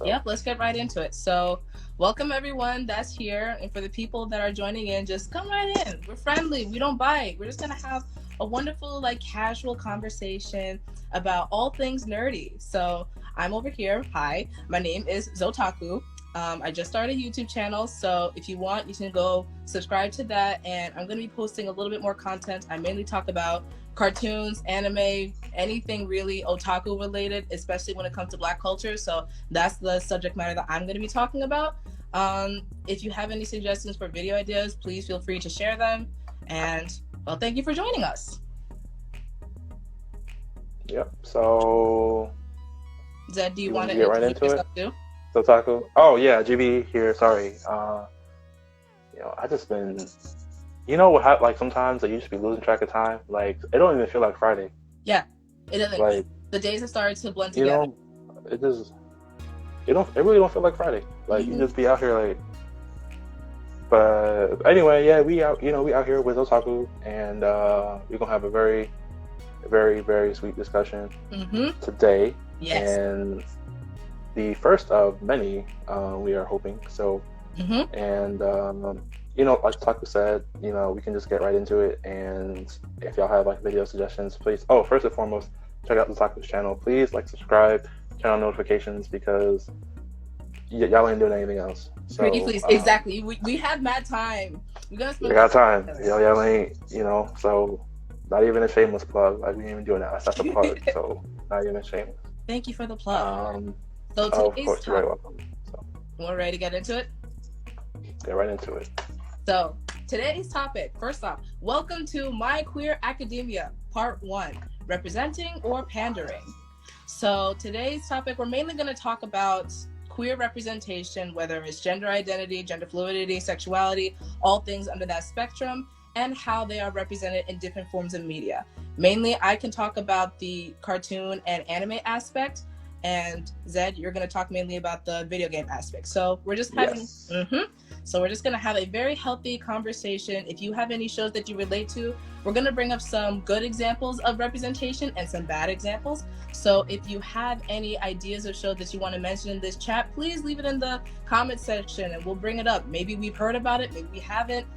So Yep, let's get right into it. So, welcome everyone that's here, and for the people that are joining in, just come right in. We're friendly. We don't bite. We're just gonna have a wonderful, casual conversation about all things nerdy. So, I'm over here. Hi, my name is Zotaku. I just started a YouTube channel, so if you want, you can go subscribe to that. And I'm going to be posting a little bit more content. I mainly talk about cartoons, anime, anything really otaku related, especially when it comes to Black culture. So that's the subject matter that I'm going to be talking about. If you have any suggestions for video ideas, please feel free to share them. And well, thank you for joining us. yep. So Zed, do you want to get right introduce into yourself it? too? Zotaku. Oh yeah, GB here. Sorry. I just been. Like sometimes I used to be losing track of time. Like it don't even feel like Friday. Yeah, it doesn't. Like the days have started to blend together. It just it really don't feel like Friday. Like you just be out here like. But anyway, yeah, we out here with Otaku, and we're gonna have a very, very, very sweet discussion today. Yes. And the first of many, we are hoping. So, and like Taku said, we can just get right into it. And if y'all have video suggestions, please. Oh, first and foremost, check out the Taku's channel. Please subscribe, turn on notifications because y'all ain't doing anything else. So, pretty please, exactly. We have mad time. We're gonna spend. We got time. Y'all ain't, So, not even a shameless plug. Like we ain't even doing that. That's a plug. So, not even shameless. Thank you for the plug. So of course, you're very welcome. So, we're ready to get into it. Get right into it. So today's topic, first off, welcome to My Queer Academia, Part 1, Representing or Pandering. So today's topic, we're mainly going to talk about queer representation, whether it's gender identity, gender fluidity, sexuality, all things under that spectrum, and how they are represented in different forms of media. Mainly, I can talk about the cartoon and anime aspect, and Zed, you're going to talk mainly about the video game aspect. So we're just having, So we're just going to have a very healthy conversation. If you have any shows that you relate to, we're going to bring up some good examples of representation and some bad examples. So if you have any ideas of shows that you want to mention in this chat, please leave it in the comment section and we'll bring it up. Maybe we've heard about it, maybe we haven't.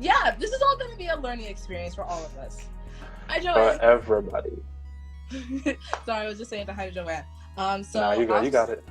Yeah, this is all going to be a learning experience for all of us. Hi, Joanne. For everybody. Sorry, I was just saying hi to Joanne. You got it.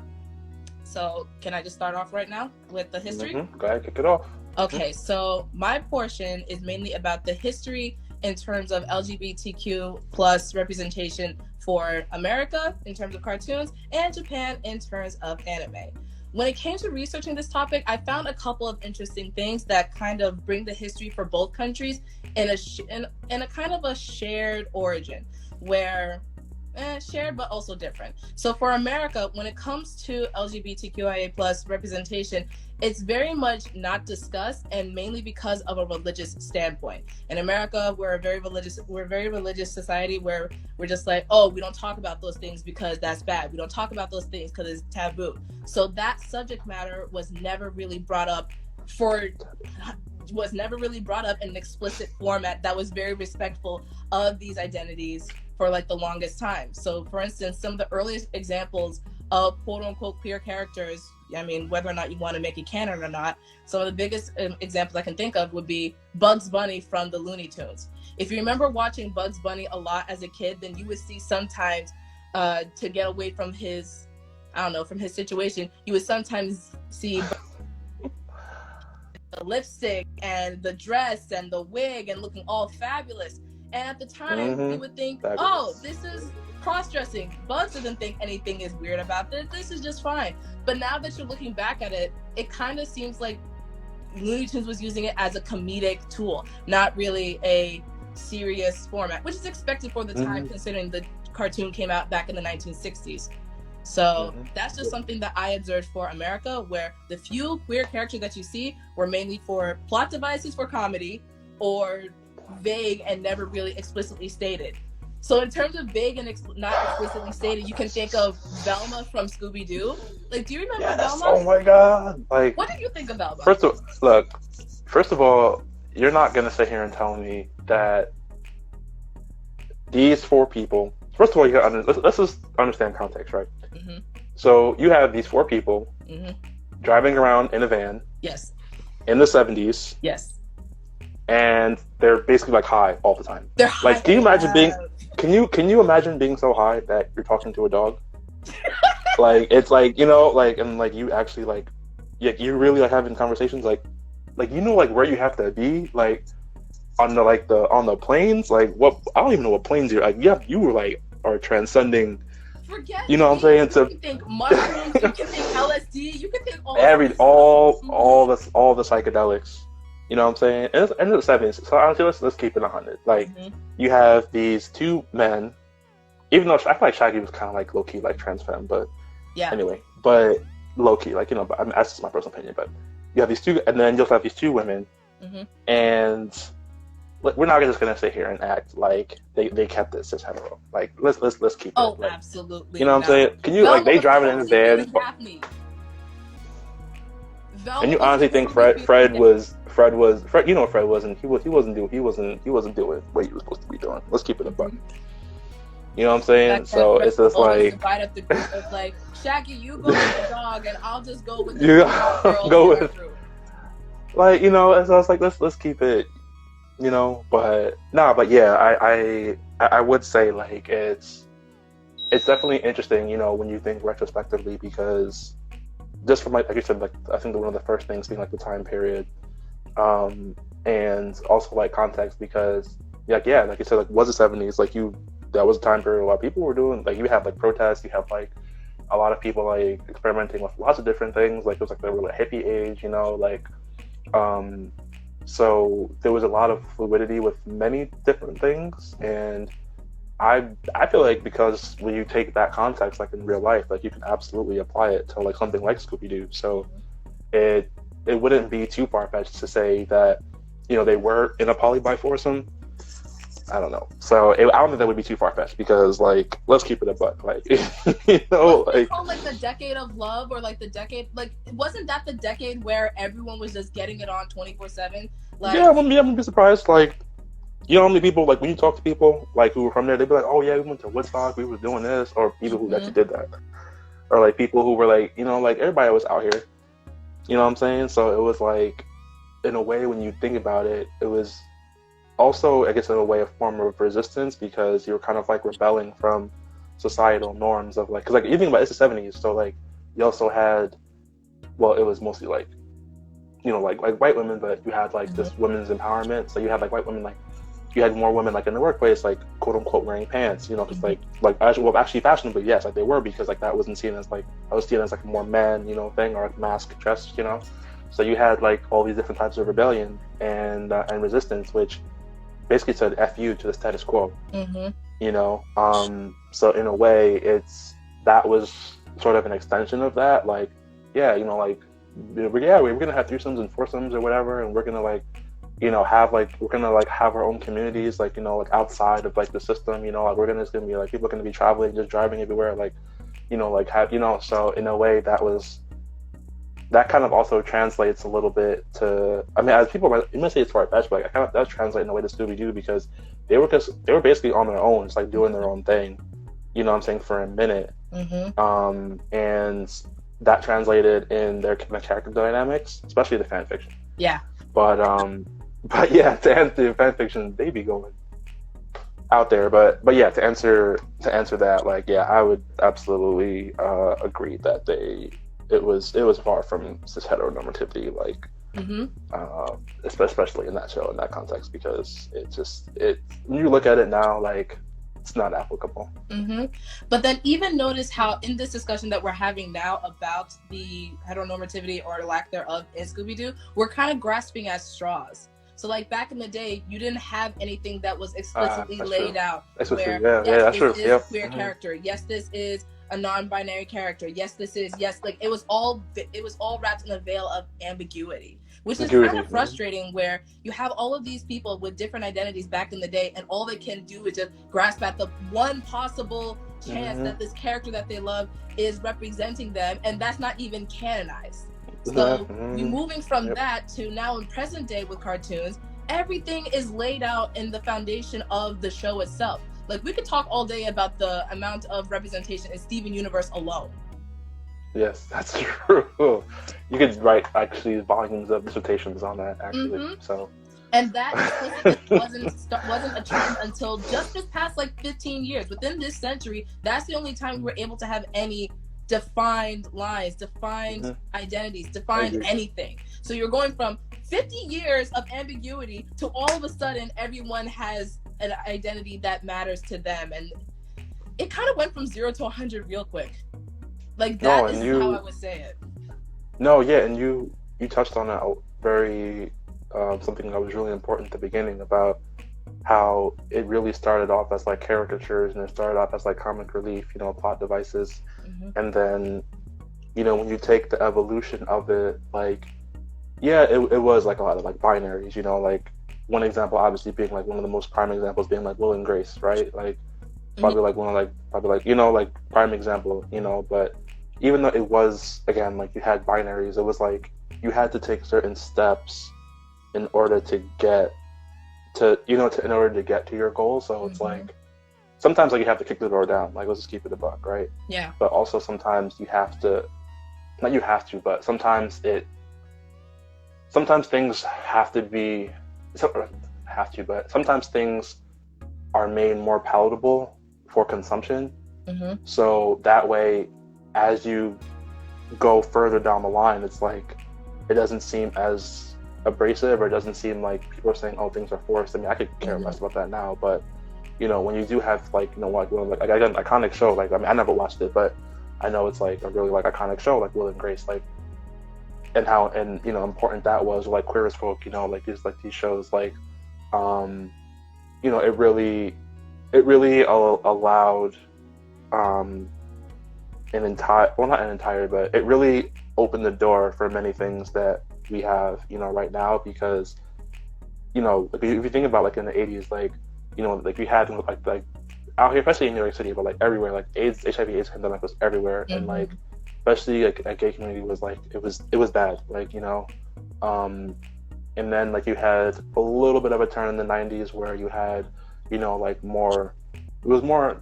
So can I just start off right now with the history? Go ahead, kick it off. Okay, so my portion is mainly about the history in terms of LGBTQ plus representation for America in terms of cartoons and Japan in terms of anime. When it came to researching this topic, I found a couple of interesting things that kind of bring the history for both countries in a kind of a shared origin where shared but also different. So for America, when it comes to LGBTQIA plus representation, it's very much not discussed, and mainly because of a religious standpoint. In America, we're a very religious society where we're just like, oh, we don't talk about those things because that's bad. We don't talk about those things because it's taboo. So that subject matter was never really brought up in an explicit format that was very respectful of these identities for the longest time. So for instance, some of the earliest examples of quote unquote queer characters, I mean, whether or not you want to make it canon or not, some of the biggest examples I can think of would be Bugs Bunny from the Looney Tunes. If you remember watching Bugs Bunny a lot as a kid, then you would see sometimes to get away from his situation, you would sometimes see the lipstick and the dress and the wig and looking all fabulous. And at the time, we would think, oh, this is cross-dressing. Bugs doesn't think anything is weird about this. This is just fine. But now that you're looking back at it, it kind of seems like Looney Tunes was using it as a comedic tool, not really a serious format, which is expected for the time, considering the cartoon came out back in the 1960s. So that's just something that I observed for America, where the few queer characters that you see were mainly for plot devices for comedy or vague and never really explicitly stated. So in terms of vague and not explicitly stated, you can think of Velma from Scooby-Doo. Do you remember Velma? Oh my God! What did you think of Velma? First of all, you're not gonna sit here and tell me that these four people. First of all, let's just understand context, right? So you have these four people driving around in a van. Yes. In the 70s. Yes. And they're basically like high all the time. They're high. Like, can you imagine being? Can you imagine being so high that you're talking to a dog? Like, it's like, you know, like, and like you actually like, yeah, you really like having conversations like you know, like where you have to be, like on the planes, like what, I don't even know what planes you're like. You were like are transcending. Forget. You know what I'm saying? You can think mushrooms. You can think LSD. You can think all the psychedelics. You know what I'm saying? And it's end of the 70s. So honestly, let's keep it 100. Like, you have these two men, even though I feel like Shaggy was kind of like low key like trans femme, but yeah. Anyway, but low key, like, you know, but I mean, that's just my personal opinion. But you have these two, and then you'll have these two women, and we're not just gonna sit here and act like they kept it cis hetero. Like, let's keep it. Oh, like, absolutely. You know what I'm saying? Can you like they driving in a van? And you honestly think Fred, you know what Fred was, and he wasn't doing what he was supposed to be doing. Let's keep it a buck. You know what I'm saying? So it's just like divide up the group of like, Shaggy, you go with the dog, and I'll just go with the girl. Go with, like, you know. So it's like let's keep it, you know. But yeah, I would say like it's definitely interesting, you know, when you think retrospectively, because just from like you said, like I think one of the first things being like the time period, and also like context, because like you said, like was the 70s, like that was a time period a lot of people were doing, like you have like protests, you have like a lot of people like experimenting with lots of different things, like it was like the real hippie age, you know, like so there was a lot of fluidity with many different things, and I feel like because when you take that context like in real life, like you can absolutely apply it to like something like Scooby-Doo. So it wouldn't be too far-fetched to say that, you know, they were in a poly-bi foursome. I don't know. So I don't think that would be too far-fetched, because like let's keep it a buck. Like, you know, like called like the decade of love, or like the decade, like wasn't that the decade where everyone was just getting it on 24/7? Like, yeah, I wouldn't be surprised. Like, you know how many people, like when you talk to people like who were from there, they'd be like, oh yeah, we went to Woodstock, we were doing this, or people who actually did that, or like people who were like, you know, like everybody was out here, you know what I'm saying? So it was like, in a way, when you think about it, it was also, I guess, in a way, a form of resistance, because you were kind of like rebelling from societal norms of like, because like you think about it's the 70s, so like you also had, well, it was mostly like, you know, like white women, but you had like this women's empowerment. So you had like white women, like you had more women like in the workplace, like quote unquote wearing pants, you know, because like actually fashionably, yes, like they were, because like that wasn't seen as like, I was seen as like a more man, you know, thing, or like mask dress, you know. So you had like all these different types of rebellion and resistance, which basically said F you to the status quo, you know. So in a way, that was sort of an extension of that. Like, yeah, you know, like, we're gonna have threesomes and foursomes or whatever, and we're gonna like, you know, we're gonna like have our own communities, like, you know, like outside of like the system, you know, like it's gonna be like people are gonna be traveling, just driving everywhere, like, you know, like have, you know. So in a way, that kind of also translates a little bit to, I mean, as people might, you might say it's far-fetched, but like, it kind of does translate in a way to Scooby-Doo, because they were basically on their own, just like doing their own thing, you know what I'm saying, for a minute. And that translated in their character dynamics, especially the fan fiction. Yeah. But yeah, to answer the fan fiction, they be going out there. But yeah, to answer that, like, yeah, I would absolutely agree that it was far from cis heteronormativity, like, especially in that show, in that context, because when you look at it now, like, it's not applicable. But then even notice how in this discussion that we're having now about the heteronormativity or lack thereof in Scooby-Doo, we're kind of grasping at straws. So like back in the day, you didn't have anything that was explicitly laid out. Where, yes, this is a queer character. Yes, this is a non-binary character. Yes, this is, like it was all wrapped in a veil of ambiguity, which is kind of frustrating, where you have all of these people with different identities back in the day, and all they can do is just grasp at the one possible chance that this character that they love is representing them, and that's not even canonized. So we moving from that to now in present day with cartoons, everything is laid out in the foundation of the show itself. Like, we could talk all day about the amount of representation in Steven Universe alone. Yes, that's true. You could write actually volumes of dissertations on that, actually. Mm-hmm. So, And that explicitness wasn't a trend until just this past like 15 years. Within this century, that's the only time we were able to have any defined lines, defined identities, defined anything. So you're going from 50 years of ambiguity to all of a sudden everyone has an identity that matters to them, and it kind of went from 0 to 100 real quick. Like no, that and is how I would say it. no, yeah, and you touched on a very something that was really important at the beginning about how it really started off as like caricatures and it started off as like comic relief, plot devices, and then when you take the evolution of it, like yeah, it was like a lot of like binaries, like one example obviously being like one of the most prime examples being like Will and Grace, right? Like probably like one of like probably like like prime example, but even though it was again like you had binaries, it was like you had to take certain steps in order to get to in order to get to your goal. So it's like sometimes like you have to kick the door down, like let's just keep it a buck, right? Yeah. But also sometimes you have to, not you have to, but sometimes things have to be but sometimes things are made more palatable for consumption. So that way, as you go further down the line, it's like it doesn't seem as abrasive, or it doesn't seem like people are saying, "Oh, things are forced." I mean, I could care less about that now, but when you do have like like an iconic show, like I mean, I never watched it, but I know it's like a really like iconic show, like Will and Grace, like and how important that was, like Queer as Folk, like these shows, like it really allowed not an entire, but it really opened the door for many things that we have, right now, because, if you think about like in the 80s, like, like we had like out here, especially in New York City, but like everywhere, like HIV/AIDS pandemic was everywhere, and like especially like a gay community was like it was bad, like and then like you had a little bit of a turn in the 90s where you had like more, it was more,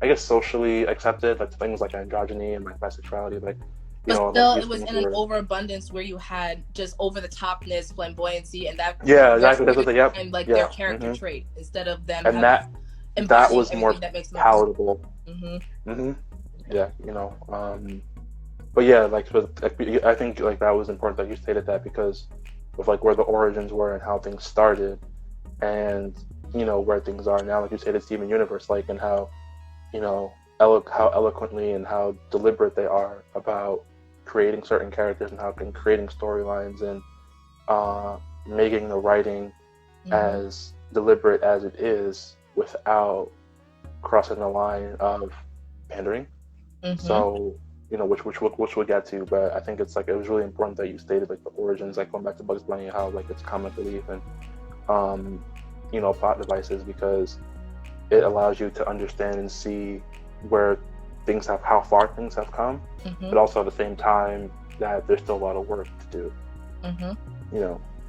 I guess, socially accepted, like things like androgyny and like bisexuality, like but still, like it was in an overabundance where you had just over the topness, flamboyancy, and that exactly that's what and like their character trait instead of them and that was more that makes palatable. Yeah, but yeah, like I think like that was important that you stated that, because of like where the origins were and how things started, and where things are now, like you stated, Steven Universe, like, and how how eloquently and how deliberate they are about creating certain characters and how creating storylines and making the writing as deliberate as it is without crossing the line of pandering. So which we'll get to, but I think it's like it was really important that you stated like the origins, like going back to Bugs Bunny, how like it's comic relief and plot devices, because it allows you to understand and see where how far things have come, but also at the same time that there's still a lot of work to do.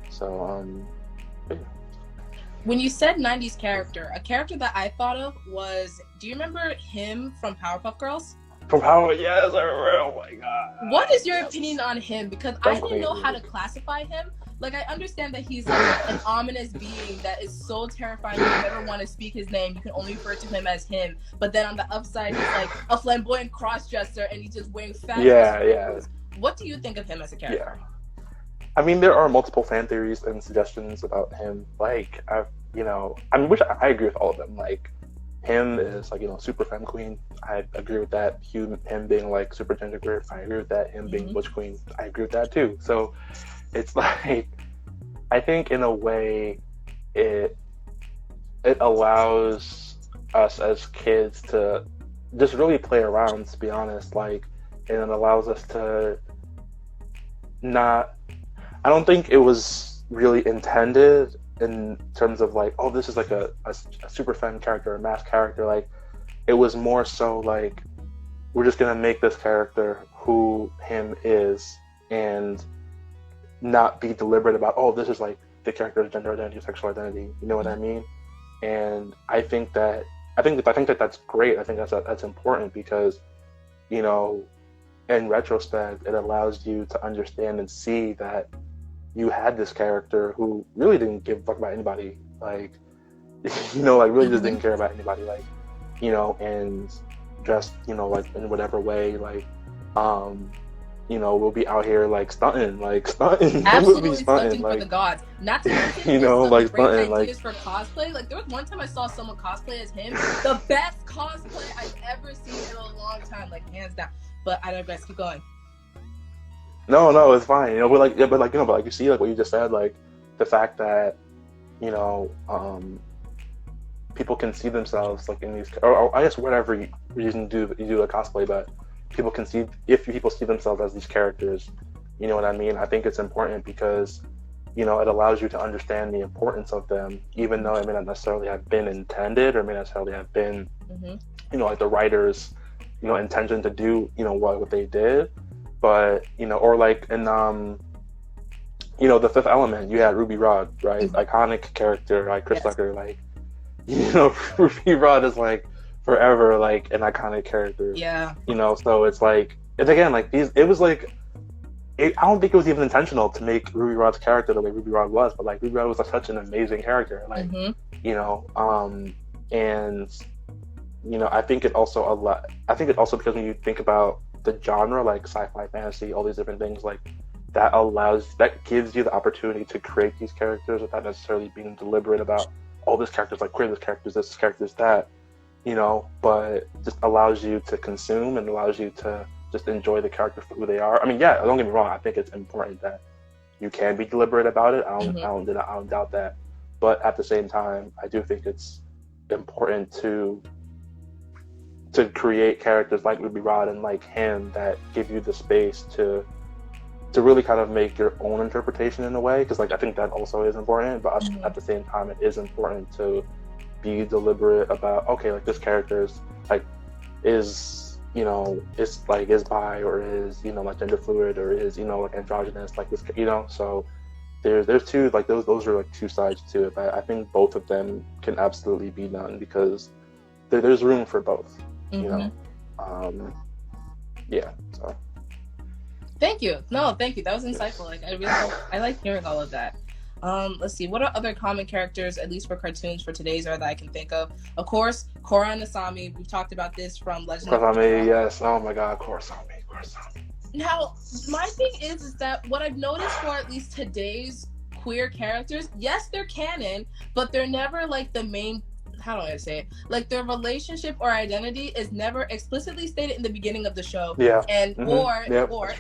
So yeah. When you said 90s character, a character that I thought of was, do you remember him from Powerpuff Girls? From Power, yes, oh my god. What is your opinion on him? Because I didn't know how to classify him. Like, I understand that he's like an ominous being that is so terrifying you never want to speak his name. You can only refer to him as him. But then on the upside, he's like a flamboyant cross-dresser and he's just wearing fabulous clothes. What do you think of him as a character? Yeah. I mean, there are multiple fan theories and suggestions about him. Like, I which I agree with all of them. Like, him is like, super femme queen. I agree with that. Him being like super genderqueer, I agree with that. Him being butch queen, I agree with that too. So it's like, I think in a way it allows us as kids to just really play around, to be honest, like, and it allows us to not, I don't think it was really intended in terms of like, oh, this is like a super femme character, a mass character. Like, it was more so like, we're just gonna make this character who him is and not be deliberate about, oh, this is like the character's gender identity, sexual identity. You know what I mean? And I think that that's great. I think that's important because, in retrospect, it allows you to understand and see that you had this character who really didn't give a fuck about anybody, like, you know, like really just didn't care about anybody, like, you know, and just, you know, like in whatever way, like, you know, we'll be out here like stunting, Absolutely we'll be stunting like, for the gods. Not to mention you know, some like great stunting, ideas like, for cosplay. Like there was one time I saw someone cosplay as him. The best cosplay I've ever seen in a long time, like hands down. But I digress. Keep going. no, it's fine, you know, but like, yeah, but like, you know, but like you see, like what you just said, like the fact that, you know, people can see themselves like in these, or I guess whatever you do a cosplay, but people can see, if people see themselves as these characters, you know what I mean? I think it's important because, you know, it allows you to understand the importance of them, even though it may not necessarily have been intended or may not necessarily have been, you know, like the writer's, you know, intention to do, you know, what they did, but, you know, or like in you know, The Fifth Element, you had Ruby Rod, right? Iconic character, like Chris Tucker, like, you know, Ruby Rod is like forever like an iconic character. Yeah. You know, so it's like, and again, like it was like, I don't think it was even intentional to make Ruby Rod's character the way Ruby Rod was, but like Ruby Rod was like such an amazing character, like, you know, and you know, I think it also because when you think about the genre, like sci-fi, fantasy, all these different things, like that gives you the opportunity to create these characters without necessarily being deliberate about, oh, this character's like queer, this character's that, you know, but just allows you to consume and allows you to just enjoy the character for who they are. I mean, yeah, don't get me wrong, I think it's important that you can be deliberate about it. I don't doubt that. But at the same time, I do think it's important to create characters like Ruby Rod and like him that give you the space to really kind of make your own interpretation in a way, because like I think that also is important, but at the same time, it is important to be deliberate about, okay, like this character is like, is, you know, is bi, or is, you know, like gender fluid, or is, you know, like androgynous, like this, you know. So there's two, like those are like two sides to it, but I think both of them can absolutely be done because there's room for both, you know. Yeah, so thank you. That was insightful. Like I like hearing all of that. Let's see, what are other common characters, at least for cartoons for today's era, that I can think of? Of course, Korra and Asami. We've talked about this from Legend of Korra. Yes. Oh my God, Korra. Now, my thing is that what I've noticed for at least today's queer characters, yes, they're canon, but they're never like the main, how do I say it? Like their relationship or identity is never explicitly stated in the beginning of the show. Yeah. And or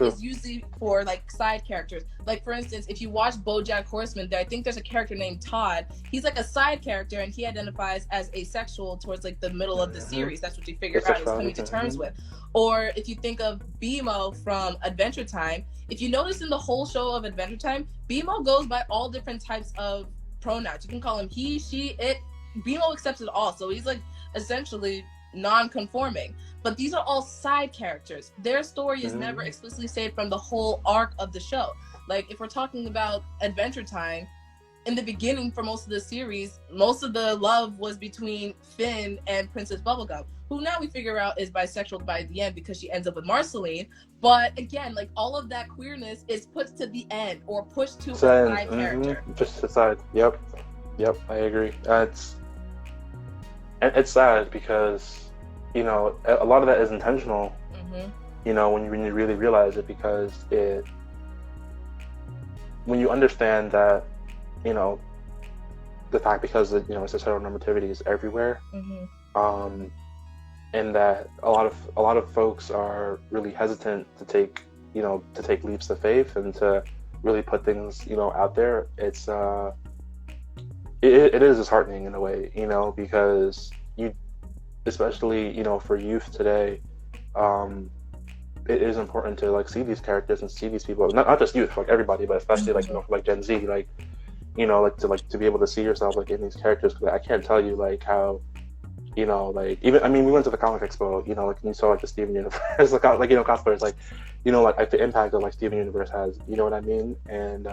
is usually for like side characters. Like for instance, if you watch BoJack Horseman, I think there's a character named Todd. He's like a side character and he identifies as asexual towards like the middle of the series. That's what we figured out, he's coming to terms with. Or if you think of BMO from Adventure Time, if you notice in the whole show of Adventure Time, BMO goes by all different types of pronouns. You can call him he, she, it. BMO accepts it all, so he's like essentially non-conforming. But these are all side characters. Their story is never explicitly stated from the whole arc of the show. Like if we're talking about Adventure Time, in the beginning for most of the series, most of the love was between Finn and Princess Bubblegum, who now we figure out is bisexual by the end because she ends up with Marceline. But again, like all of that queerness is put to the end or pushed to a side character. Just aside. Yep, I agree. It's sad because, you know, a lot of that is intentional, you know, when you really realize it, because when you understand that, you know, the fact, because, you know, it's heteronormativity is everywhere, and that a lot of folks are really hesitant to take leaps of faith and to really put things, you know, out there. It's it is disheartening in a way, you know, because especially, you know, for youth today, it is important to like see these characters and see these people, not just youth, like everybody, but especially like, you know, like Gen Z, like, you know, like to be able to see yourself like in these characters. Because I can't tell you like how, you know, like even, I mean, we went to the comic expo, you know, like you saw like the Steven Universe, like you know, cosplayers, like, you know, like the impact that like Steven Universe has, you know what I mean? And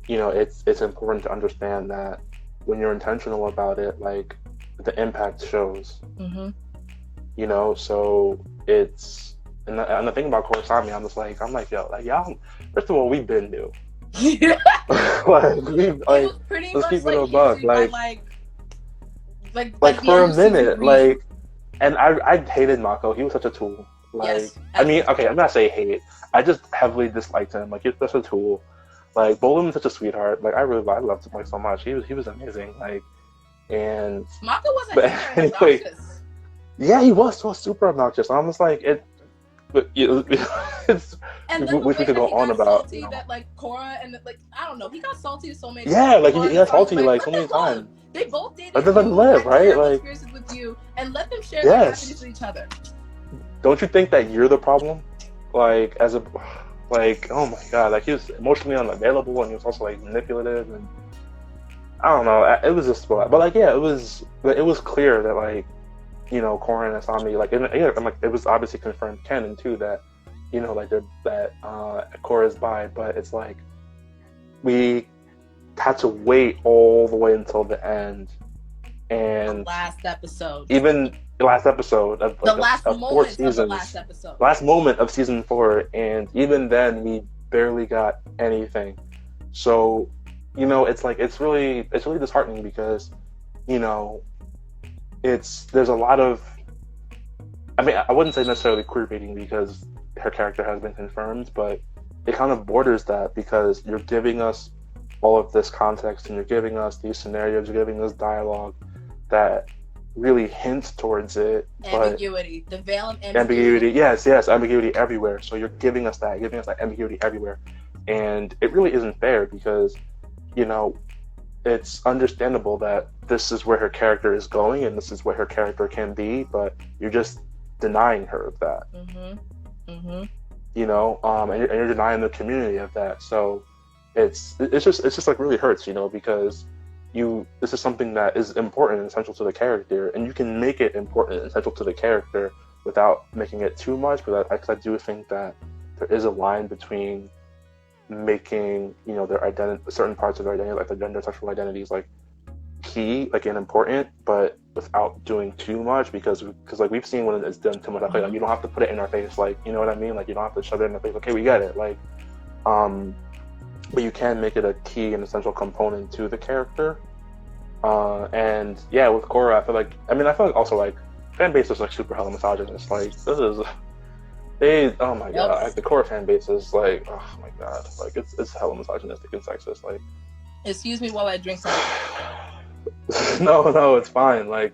you know, it's important to understand that when you're intentional about it, like the impact shows. You know, so it's and the thing about Korosami, I'm like, yo, like y'all. First of all, we've been new. Like it was pretty let's much keep it like a buck. history by like the For end a of season minute, 3. like, and I hated Mako. He was such a tool. Like, Yes, I mean, okay, I'm not saying hate. I just heavily disliked him. Like, he's such a tool. Like, Bolin was such a sweetheart. Like, I loved him like so much. He was amazing. Like, and Mako wasn't but ignorant and anyway, obnoxious. yeah, he was so super obnoxious. I'm just like it. But it's And then which the we way could that go he on got about. salty, that like Korra and like I don't know, he got salty so many Yeah, times. like he got salty like so let many them live. times. They both dated Let you, them live, had right? terrible Like, experiences with you, and let them share their happiness with each other. Don't you think that you're the problem? Like, like, oh my god, like he was emotionally unavailable, and he was also like manipulative, and I don't know. It was just, but like, yeah, it was clear that like, you know, Korra and Asami, like, and I'm like, it was obviously confirmed canon too that, you know, like that Korra is bi, but it's like we had to wait all the way until the end, and the last episode, even the last episode of the like last of 4 seasons, of the last episode, last moment of season 4, and even then we barely got anything. So, you know, it's like it's really disheartening because, you know, there's a lot of, I mean, I wouldn't say necessarily queer baiting because her character has been confirmed, but it kind of borders that because you're giving us all of this context and you're giving us these scenarios, you're giving us dialogue that really hints towards it. Ambiguity, the veil of ambiguity. Yes, ambiguity everywhere. So you're giving us that ambiguity everywhere. And it really isn't fair because, you know, it's understandable that this is where her character is going and this is what her character can be, but you're just denying her of that. You know, and you're denying the community of that. So it's just like really hurts, you know, because this is something that is important and essential to the character, and you can make it important and essential to the character without making it too much. But I do think that there is a line between making, you know, their identity, certain parts of their identity, like their gender, sexual identities, like key, like and important, but without doing too much, because like we've seen when it's done too much. Like you don't have to put it in our face, like, you know what I mean? Like you don't have to shove it in our face. Okay, we get it. Like, but you can make it a key and essential component to the character. And yeah, with Korra, I feel like also like fan base is like super hella misogynist. Like oh my god, like, the Korra fan base is like, oh my god, like it's hella misogynistic and sexist. Like, excuse me while I drink something. no, it's fine. Like,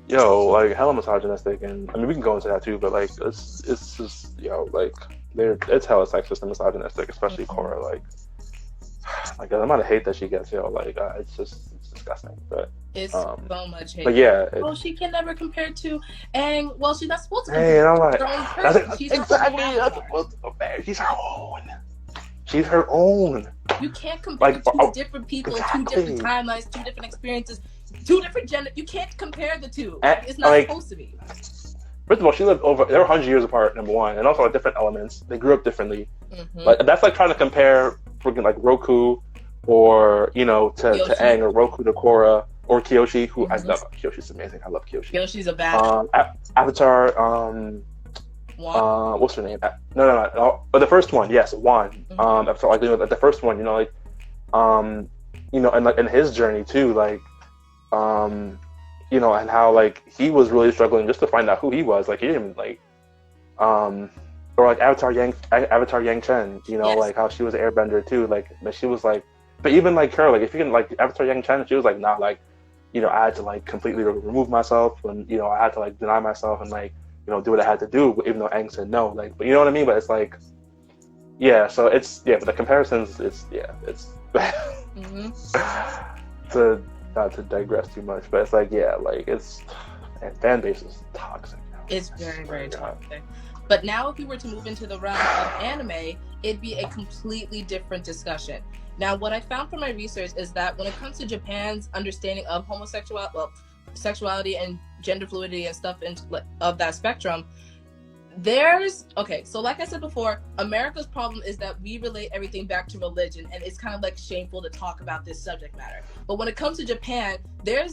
yo, like hella misogynistic, and I mean we can go into that too, but like it's just, yo, like it's hella sexist and misogynistic, especially Korra. Like the amount of hate that she gets, yo, like it's disgusting. But it's so much hate. But yeah, she can never compare to Aang. Well, she's not supposed to. Hey, and I'm like, exactly. That's supposed to compare. She's her own. She's her own. You can't compare two different people, exactly. 2 different timelines, 2 different experiences, 2 different gender. You can't compare the two. It's not supposed to be. First of all, they were 100 years apart, number one, and also at different elements. They grew up differently. Like that's like trying to compare freaking like Roku or, you know, to Aang, or Roku to Korra, or Kyoshi, who I love. Kyoshi's amazing. I love Kyoshi. Kyoshi's a bad Avatar, what's her name? No. But the first one, yes, Wan. Avatar, like, you know, the first one, you know, like, you know, and like in his journey too, like, you know, and how like he was really struggling just to find out who he was. Like he didn't like, or like Avatar Yang Chen, you know, like how she was an airbender too. Like, but she was like, but even like her, like if you can like Avatar Yang Chen, she was like, nah, like, you know, I had to like completely remove myself, and, you know, I had to like deny myself and like, you know, do what I had to do, even though Aang said no. Like, but you know what I mean? But it's like, yeah, so it's, yeah, but the comparisons, it's not to digress too much, but it's like, yeah, like it's, and fan base is toxic. It's very, very toxic. But now if we were to move into the realm of anime, it'd be a completely different discussion. Now, what I found from my research is that when it comes to Japan's understanding of sexuality and gender fluidity and stuff of that spectrum, so like I said before, America's problem is that we relate everything back to religion, and it's kind of like shameful to talk about this subject matter. But when it comes to Japan, their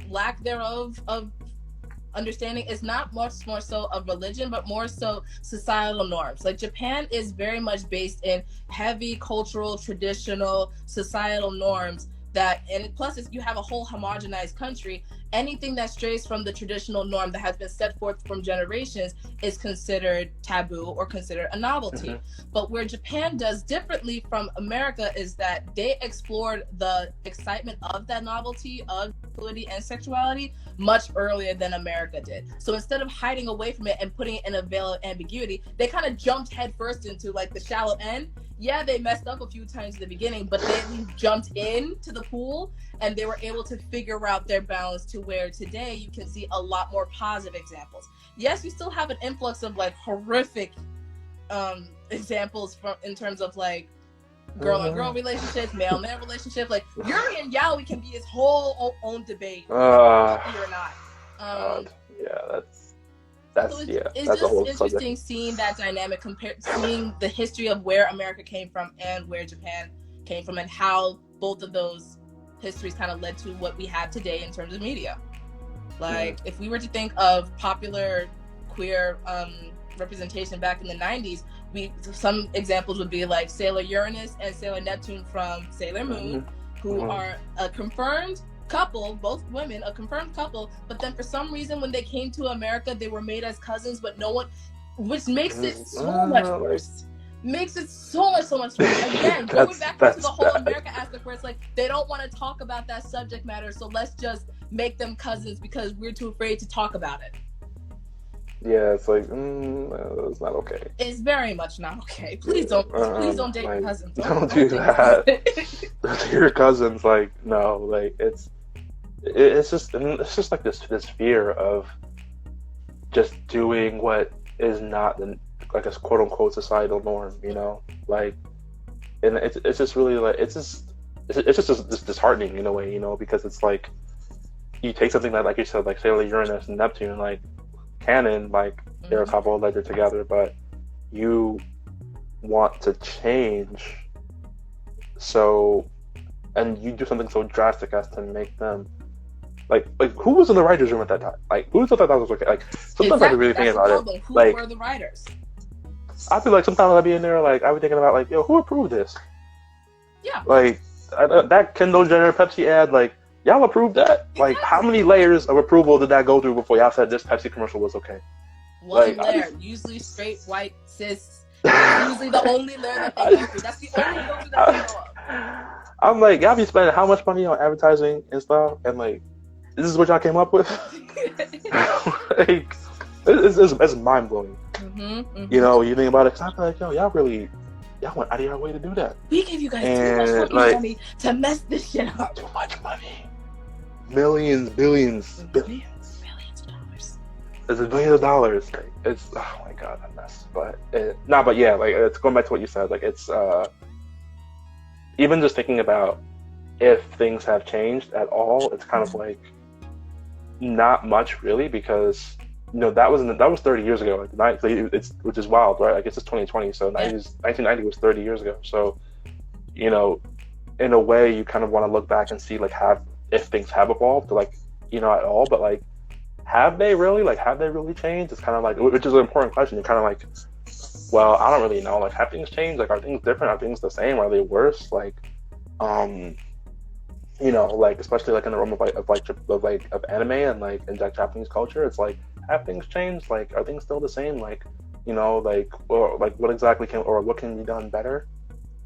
lack thereof of understanding is not much more so of religion, but more so societal norms. Like Japan is very much based in heavy cultural, traditional, societal norms that, and plus you have a whole homogenized country. Anything that strays from the traditional norm that has been set forth from generations is considered taboo or considered a novelty. But where Japan does differently from America is that they explored the excitement of that novelty of fluidity and sexuality much earlier than America did. So instead of hiding away from it and putting it in a veil of ambiguity, they kind of jumped headfirst into like the shallow end. Yeah, they messed up a few times in the beginning, but they at least jumped into the pool and they were able to figure out their balance to where today you can see a lot more positive examples. Yes, you still have an influx of like horrific examples from in terms of like girl and girl relationships, male man relationships. Like Yuri and Yaoi can be his whole own debate, happy or not. Yeah, so it's that's just interesting seeing that dynamic, seeing the history of where America came from and where Japan came from, and how both of those histories kind of led to what we have today in terms of media. Like if we were to think of popular queer representation back in the 90s, some examples would be like Sailor Uranus and Sailor Neptune from Sailor Moon, who are a confirmed couple, both women, a confirmed couple, but then for some reason when they came to America they were made as cousins, but no one, which makes it so much worse. Makes it so much worse. Again, going back into the whole America aspect where it's like they don't want to talk about that subject matter, so let's just make them cousins because we're too afraid to talk about it. Yeah, it's like it's not okay. It's very much not okay. Please don't date your cousins. Don't do that. Don't do your cousins. Like no, like it's just like this fear of just doing what is not like a quote unquote societal norm, you know, like, and it's just really like it's just disheartening in a way, you know, because it's like you take something that, like you said, like Sailor Uranus and Neptune, like canon, like they're a couple that they're together, but you want to change, so, and you do something so drastic as to make them like who was in the writers' room at that time? Like who thought that was okay? Like sometimes I really think about it. Who like were the writers? I feel like sometimes I'd be in there, like I was thinking about like, yo, who approved this? Yeah. Like that Kendall Jenner Pepsi ad, like y'all approved that? Like how many layers of approval did that go through before y'all said this Pepsi commercial was okay? One layer, usually straight white cis. Usually the only layer that they go through. That's the only filter that they know of. I'm like, y'all be spending how much money on advertising and stuff, and like, this is what y'all came up with? Like, it's mind blowing. You know, you think about it, cause I'm like, yo, y'all went out of your way to do that. We gave you guys too much money to mess this shit up. Too much money. Millions, billions, billions. Millions of dollars. It's $billions. Like, it's, oh my god, a mess. But yeah, like it's going back to what you said. Like it's even just thinking about if things have changed at all, it's kind of like not much really, because you know that was 30 years ago. Like which is wild, right? I guess it's 2020, so 1990 was 30 years ago. So you know, in a way, you kind of want to look back and see like if things have evolved, to like, you know, at all. But like, have they really? Like, have they really changed? It's kind of like, which is an important question. You're kind of like, well, I don't really know. Like, have things changed? Like, are things different? Are things the same? Are they worse? Like, you know, like especially like in the realm of anime and like in Japanese culture, it's like, have things changed? Like, are things still the same? Like, you know, like, or like what exactly what can be done better?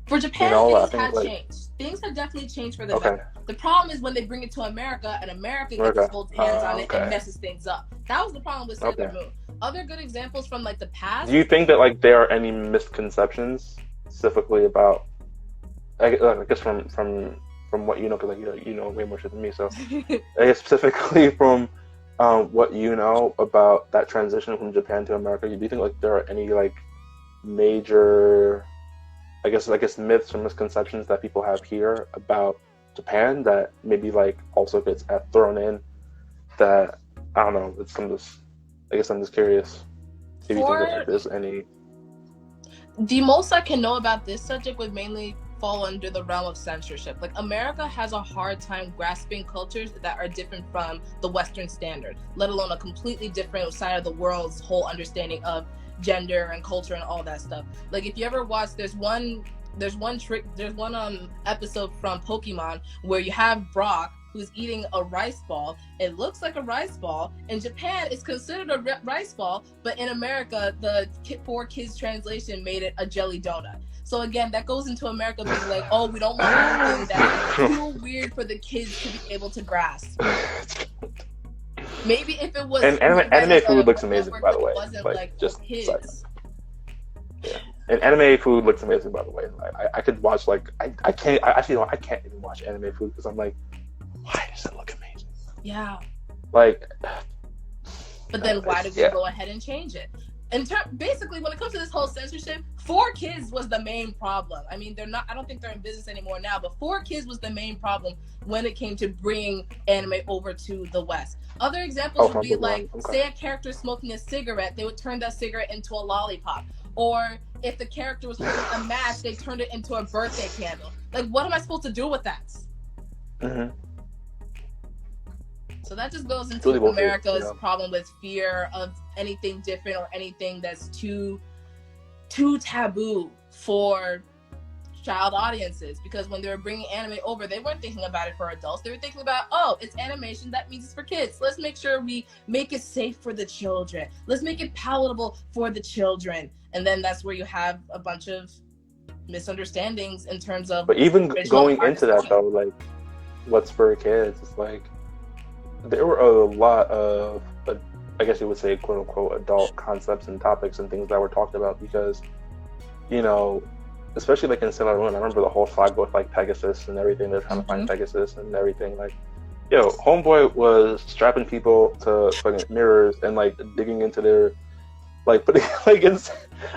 For Japan, you know, things have changed. Things have definitely changed for the better. The problem is when they bring it to America and America gets its full hands on it and messes things up. That was the problem with Sailor Moon. Other good examples from like the past. Do you think that like there are any misconceptions specifically about? I guess from what you know, because like you know way more shit than me. So I guess specifically from what you know about that transition from Japan to America, do you think like there are any like major, I guess myths or misconceptions that people have here about Japan that maybe like also gets thrown in, that I don't know, I guess I'm just curious if you think that there's any. The most I can know about this subject would mainly fall under the realm of censorship. Like, America has a hard time grasping cultures that are different from the Western standard, let alone a completely different side of the world's whole understanding of gender and culture and all that stuff. Like, if you ever watch, there's one episode from Pokemon where you have Brock who's eating a rice ball. It looks like a rice ball. In Japan, it's considered a rice ball, but in America, the 4Kids translation made it a jelly donut. So again, that goes into America being like, oh, we don't want anything that's too weird for the kids to be able to grasp. Maybe if it was... And anime food looks amazing, by the way. It wasn't like just kids. Yeah. And anime food looks amazing, by the way. I could watch, like, I can't even watch anime food because I'm like, why does it look amazing? Yeah. Like, but then why did we go ahead and change it? Basically, when it comes to this whole censorship, 4Kids was the main problem. I mean, I don't think they're in business anymore now, but 4Kids was the main problem when it came to bringing anime over to the West. Other examples would be like, say a character smoking a cigarette, they would turn that cigarette into a lollipop. Or if the character was holding a match, they turned it into a birthday candle. Like, what am I supposed to do with that? Mm-hmm. So that just goes into America's problem with fear of anything different or anything that's too taboo for child audiences. Because when they were bringing anime over, they weren't thinking about it for adults. They were thinking about, oh, it's animation, that means it's for kids. Let's make sure we make it safe for the children. Let's make it palatable for the children. And then that's where you have a bunch of misunderstandings in terms of... But even going into that, though, like, what's for kids, it's like, there were a lot of, I guess you would say, quote unquote, adult concepts and topics and things that were talked about because, you know, especially like in Sailor Moon, I remember the whole saga with like Pegasus and everything. They're trying to find Pegasus and everything. Like, yo, Homeboy was strapping people to fucking mirrors and like digging into their, like, putting like,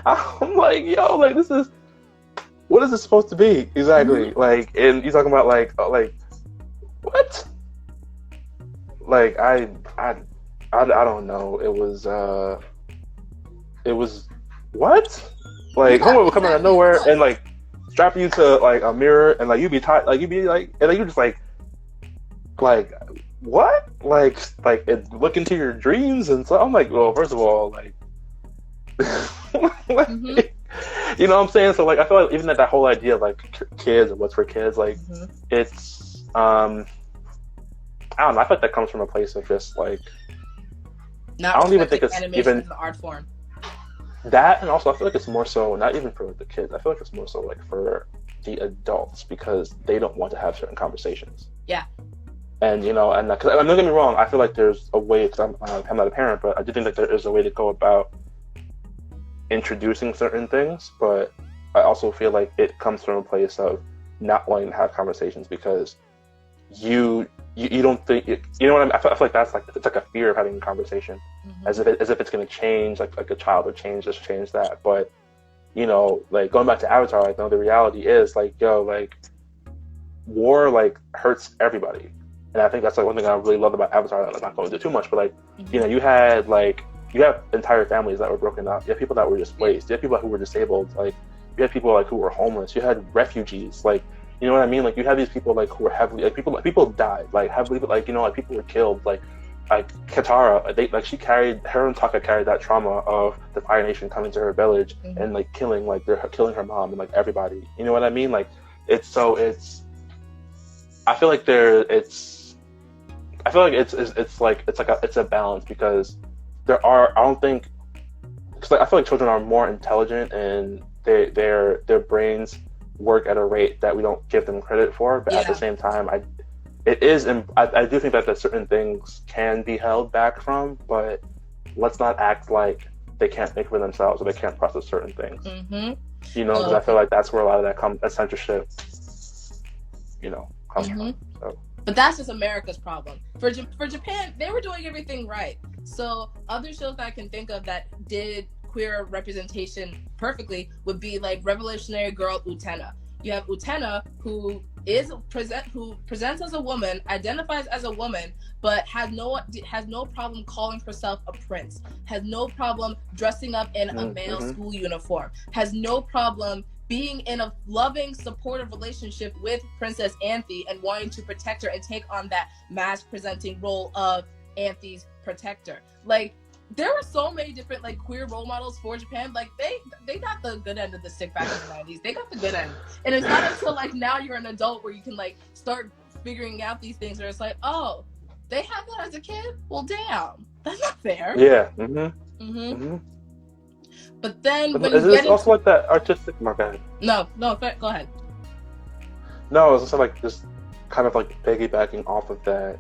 I'm like, yo, like, this is, what is this supposed to be exactly? Like, and you talking about like what? Like, I don't know. It was what? Like, Homeboy would come out of nowhere and like strap you to like a mirror and like you'd be tight, like you'd be like, and like you just like what? Like it, look into your dreams and so I'm like, well, first of all, like, you know what I'm saying? So like, I feel like even that whole idea of like kids and what's for kids, like it's I don't know. I feel like that comes from a place of just like, I don't even think it's even an art form. That, and also I feel like it's more so not even for the kids. I feel like it's more so like for the adults because they don't want to have certain conversations. Yeah. And you know, and because don't get me wrong, I feel like there's a way. Because I'm not a parent, but I do think that there is a way to go about introducing certain things. But I also feel like it comes from a place of not wanting to have conversations because you don't think you know what I mean? I feel like that's like it's like a fear of having a conversation, as if it's going to change like a child would change that. But you know, like going back to Avatar, like no, the reality is like, yo, like war like hurts everybody, and I think that's like one thing I really love about Avatar. I'm not going into too much, but like you know, you have entire families that were broken up. You have people that were displaced. You have people who were disabled. Like you had people like who were homeless. You had refugees. Like, you know what I mean? Like you have these people like who were heavily like people died like heavily, like, you know, like people were killed. Like Katara, her and Taka carried that trauma of the Fire Nation coming to her village and like killing her mom and like everybody. You know what I mean? Like I feel like it's a balance because I feel like children are more intelligent and their brains work at a rate that we don't give them credit for, but at the same time I do think that certain things can be held back from, but let's not act like they can't think for themselves or they can't process certain things. You know, because I feel like that's where a lot of that censorship, you know, comes from. So. But that's just America's problem. For Japan, they were doing everything right. So other shows that I can think of that did queer representation perfectly would be like Revolutionary Girl Utena. You have Utena who presents as a woman, identifies as a woman, but has no problem calling herself a prince, has no problem dressing up in a male school uniform, has no problem being in a loving, supportive relationship with Princess Anthe and wanting to protect her and take on that mask presenting role of Anthe's protector. Like, there were so many different like queer role models for Japan. Like they got the good end of the stick back in the 90s. They got the good end. And it's not until like now you're an adult where you can like start figuring out these things where it's like, oh, they had that as a kid? Well, damn. That's not fair. Yeah. But then but when is it also like that artistic? My bad. No, go ahead. No, it's also like just kind of like piggybacking off of that.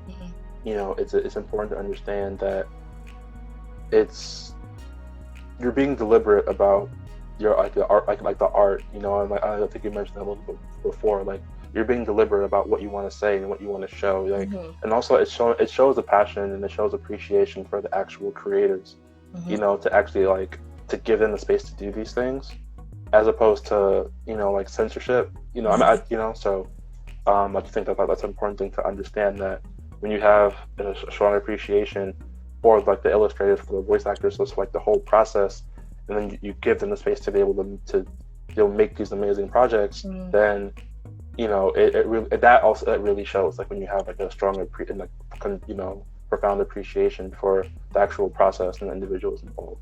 You know, it's important to understand that you're being deliberate about your like the art, like the art. You know, and like I think you mentioned that a little bit before. Like you're being deliberate about what you want to say and what you want to show. Like, and also it shows a passion and it shows appreciation for the actual creators. You know, to actually like to give them the space to do these things, as opposed to like censorship. You know, so I just think that's an important thing to understand, that when you have a strong appreciation for like the illustrators, for the voice actors, so it's like the whole process, and then you give them the space to be able to make these amazing projects, then it really shows, like when you have like a strong profound appreciation for the actual process and the individuals involved.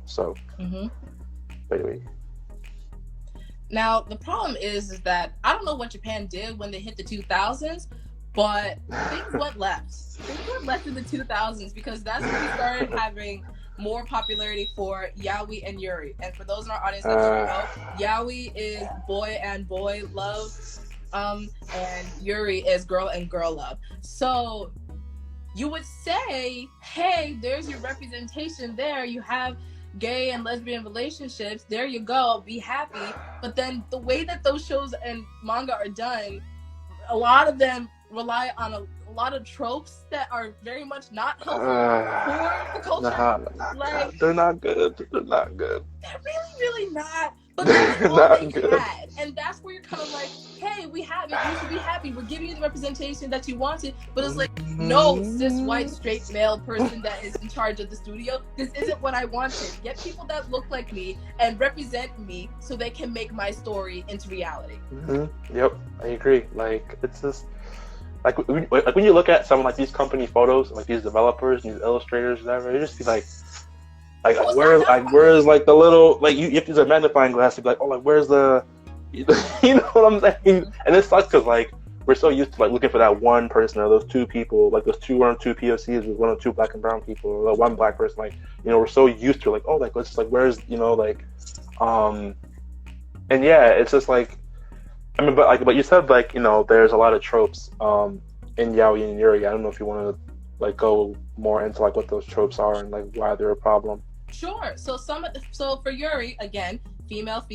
So wait. Now the problem is that I don't know what Japan did when they hit the 2000s, but things went left. Things went left in the 2000s, because that's when we started having more popularity for yaoi and yuri. And for those in our audience that don't know, yaoi is boy and boy love, and yuri is girl and girl love. So you would say, hey, there's your representation there. You have gay and lesbian relationships. There you go. Be happy. But then the way that those shows and manga are done, a lot of them rely on a lot of tropes that are very much not helpful for the culture. They're not good. They're not good. They're really not. But that's all they had. And that's where you're kind of like, hey, we have it. You should be happy. We're giving you the representation that you wanted. But it's like, no, cis, white, straight male person that is in charge of the studio. This isn't what I wanted. Get people that look like me and represent me so they can make my story into reality. Yep, I agree. Like, it's just... Like when you look at some like these company photos, like these developers and these illustrators, whatever, you just be like where's like the little, like you have to use a magnifying glass to be like, oh, like where's the, you know what I'm saying? And it sucks because like we're so used to like looking for that one person or those two people, like those two POCs with one or two black and brown people, or one black person. Like we're so used to like, oh, like let's like where's like, and yeah, it's just like. I mean, but you said like there's a lot of tropes in yaoi and yuri. I don't know if you want to like go more into like what those tropes are and like why they're a problem. Sure. So for yuri, again, female.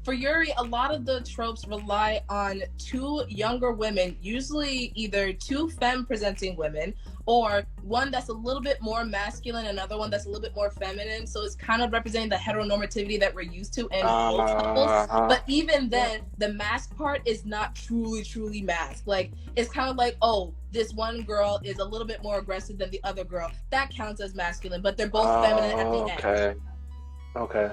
For yuri, a lot of the tropes rely on two younger women, usually either two femme-presenting women, or one that's a little bit more masculine, another one that's a little bit more feminine. So it's kind of representing the heteronormativity that we're used to in both couples. But even then, the mask part is not truly masked. Like, it's kind of like, oh, this one girl is a little bit more aggressive than the other girl. That counts as masculine, but they're both feminine at the end. Okay.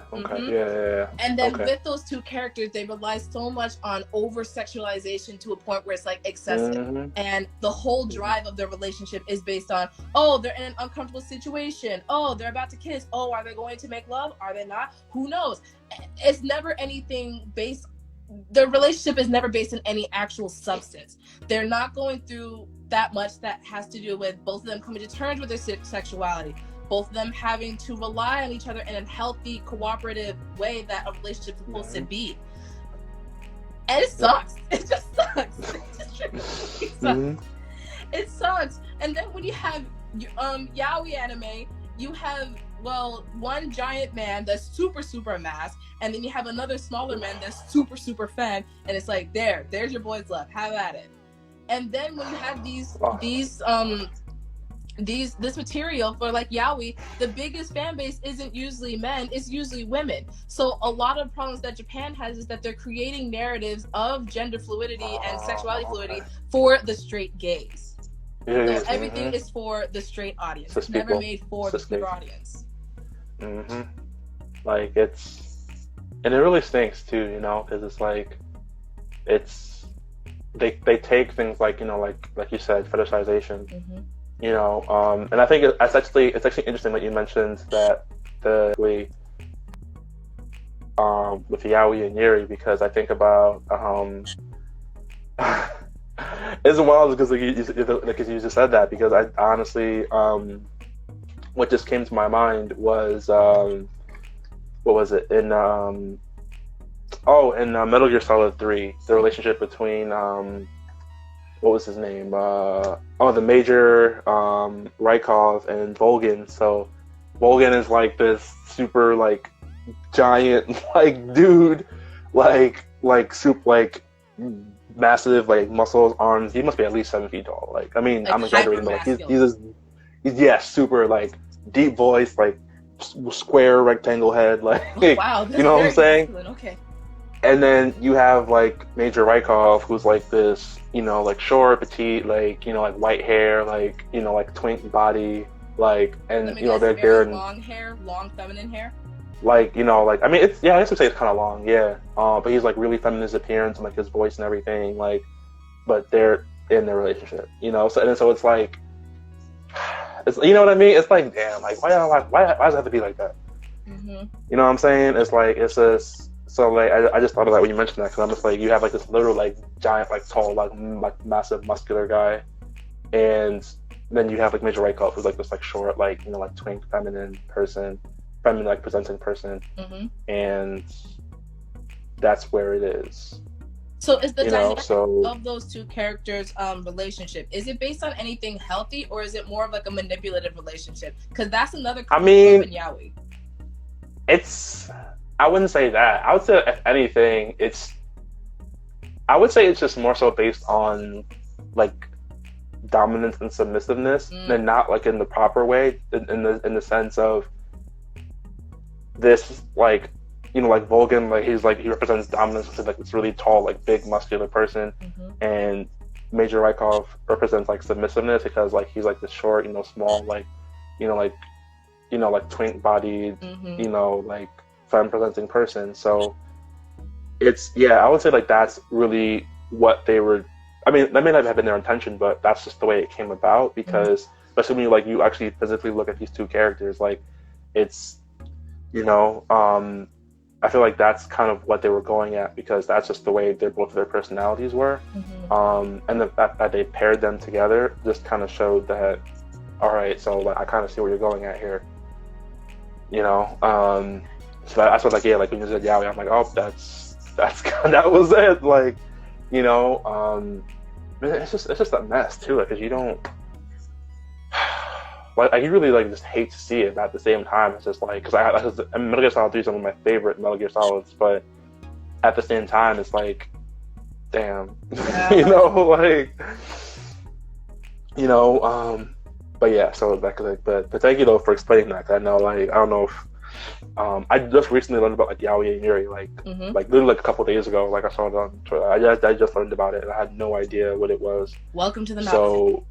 Yeah. And then with those two characters, they rely so much on over-sexualization to a point where it's like excessive. And the whole drive of their relationship is based on, oh, they're in an uncomfortable situation. Oh, they're about to kiss. Oh, are they going to make love? Are they not? Who knows? It's never anything based. The relationship is never based on any actual substance. They're not going through that much that has to do with both of them coming to terms with their sexuality. Both of them having to rely on each other in a healthy, cooperative way that a relationship is supposed to be. And it sucks. It just sucks. It sucks. It sucks. And then when you have yaoi anime, you have, well, one giant man that's super masked, and then you have another smaller man that's super femme, and it's like, there's your boys love. Have at it. And then when you have this material for like yaoi, the biggest fan base isn't usually men, it's usually women. So a lot of problems that Japan has is that they're creating narratives of gender fluidity and sexuality fluidity for the straight gays. So everything is for the straight audience. It's never made for the queer audience. Like it's and it really stinks too, you know, because it's like it's they take things like, you know, like you said, fetishization, Mm-hmm. you know, and I think it's actually interesting that you mentioned that the with Yaoi and Yuri, because I think about it's wild because like you just said that, because I honestly what just came to my mind was what was it in Metal Gear Solid 3, the relationship between what was his name, the Major, Rykov and Volgin. So Volgin is like this super like giant like dude, like soup like massive like muscles, arms. He must be at least 7 feet tall. Like, I mean, Like I'm exaggerating, but like he's yeah, super like deep voice, like square rectangle head, like Wow, that's you know what I'm very saying? masculine. Okay. And then you have like Major Rykov, who's like this, you know, like short, petite, like, you know, like white hair, like, you know, like twink body, like, and you know, they're in, long hair, long feminine hair. like, you know, like, I mean, it's, yeah, I guess I'd say it's kind of long, yeah. But he's like really feminine, his appearance and like his voice and everything, like, but they're in their relationship, you know. So it's like, it's, you know what I mean? It's like, damn, like why does it have to be like that? Mm-hmm. You know what I'm saying? It's like, it's just, so like I just thought of that when you mentioned that, because I'm just like, you have like this literal like giant like tall like massive muscular guy, and then you have like Major Rykov, who's like this like short like, you know, like twink feminine like presenting person, Mm-hmm. and that's where it is. So is the dynamic so of those two characters relationship, is it based on anything healthy, or is it more of like a manipulative relationship? Because that's another I mean, in Yaoi. it's, I wouldn't say that. I would say if anything, I would say it's just more so based on like dominance and submissiveness, and not like in the proper way, in the sense of this, like, you know, like Volgin, like he represents dominance with like this really tall, like big muscular person, and Major Rykov represents like submissiveness, because like he's like this short, you know, small, like, you know, like twink bodied, you know, like femme presenting person. So it's, yeah, I would say like that's really what they were. I mean, that may not have been their intention, but that's just the way it came about, because especially when you actually physically look at these two characters, like it's, you know, I feel like that's kind of what they were going at, because that's just the way both of their personalities were. And the fact that they paired them together just kind of showed that, all right, so like I kind of see where you're going at here, you know. So that's what, like, yeah, like when you said Yaoi, I'm like, oh, that's that was it, like, you know. It's just a mess too, because you don't like, I really like just hate to see it, but at the same time, it's just like, because Metal Gear Solid 3 is one of my favorite Metal Gear Solids, but at the same time, it's like, damn, you know, like, you know, but yeah, so that, but thank you though for explaining that. I know, like, I don't know if I just recently learned about like Yaoi and Yuri, like literally like a couple days ago. Like I saw it on Twitter. I just learned about it, and I had no idea what it was. Welcome to the so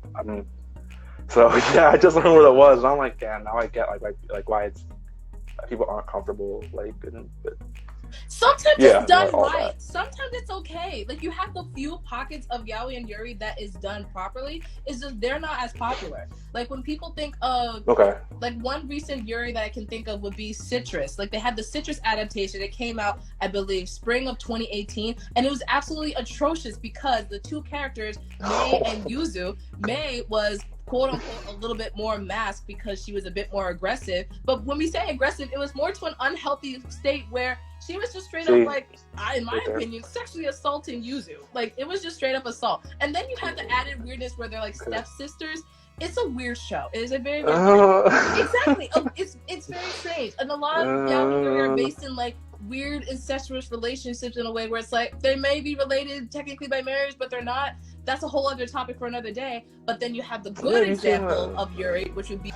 so yeah, I just learned what it was, and I'm like, damn, now I get like why it's people aren't comfortable, like, but sometimes it's done right. Sometimes it's okay. Like, you have the few pockets of Yaoi and Yuri that is done properly. It's just they're not as popular. Like, when people think of like one recent Yuri that I can think of would be Citrus. Like, they had the Citrus adaptation. It came out, I believe, spring of 2018, and it was absolutely atrocious because the two characters, Mei and Yuzu, Mei was quote unquote a little bit more masked because she was a bit more aggressive, but when we say aggressive, it was more to an unhealthy state where she was just straight up, like, in my opinion, sexually assaulting Yuzu. Like, it was just straight up assault. And then you have the added weirdness where they're like stepsisters. It's a weird show. It is a very exactly. It's very strange, and a lot of Yaoi are based in like weird incestuous relationships in a way where it's like they may be related technically by marriage, but they're not. That's a whole other topic for another day. But then you have the good example of Yuri, which would be